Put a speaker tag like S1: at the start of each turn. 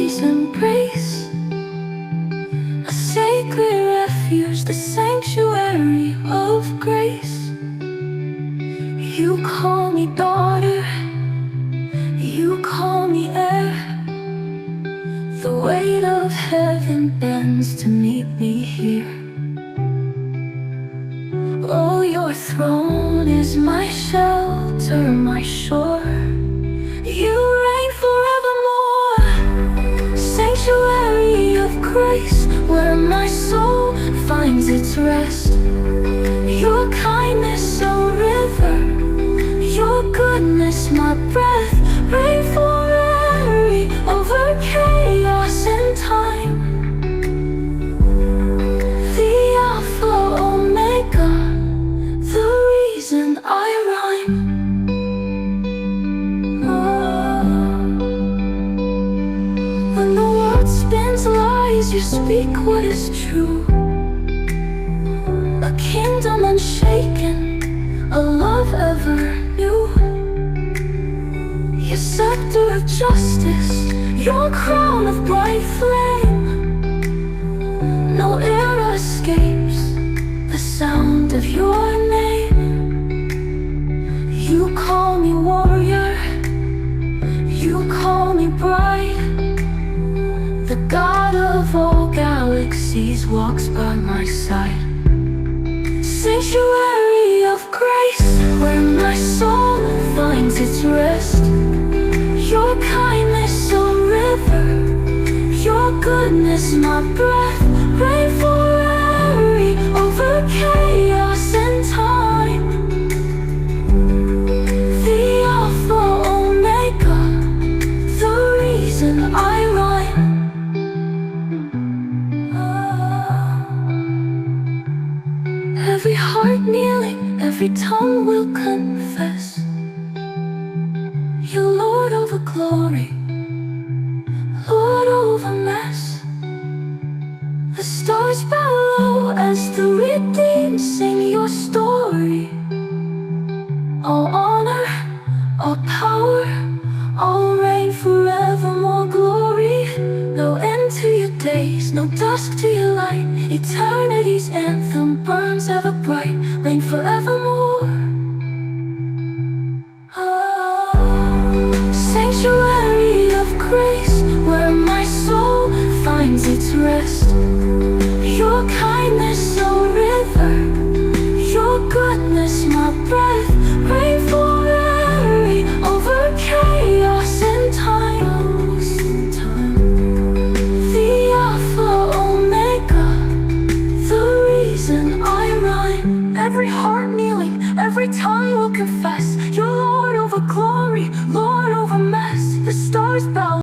S1: peace embrace, a sacred refuge, the sanctuary of grace. You call me daughter, you call me heir. The weight of heaven bends to meet me here. Oh, your throne is my shelter, my shore. You reign forevermore, sanctuary of grace, where my soul finds its rest. Your kindness, a river, your goodness, my breath. Reign forever over chaos and time. The Alpha, Omega, the reason I rhyme. When the world spins lies, you speak what is true. A kingdom unshaken, a love ever new. Your scepter of justice, your crown of bright flame. No air escapes the sound of your name. You call me warrior, you call me bright. The God of all galaxies walks by my side. Sanctuary of grace, where my soul finds its rest. Your kindness, a river, your goodness, my breath. Reign forever over chaos and time. The Alpha, Omega, the reason I rhyme. Every heart kneeling, every tongue will confess. You're Lord over glory, Lord over mess. The stars bow low as the redeemed sing your story. All honor, all power, all reign forever, more glory. No end to your days, no dusk to your light. Eternity's anthem burns ever bright. Reign forevermore. Sanctuary of grace, where my soul finds its rest.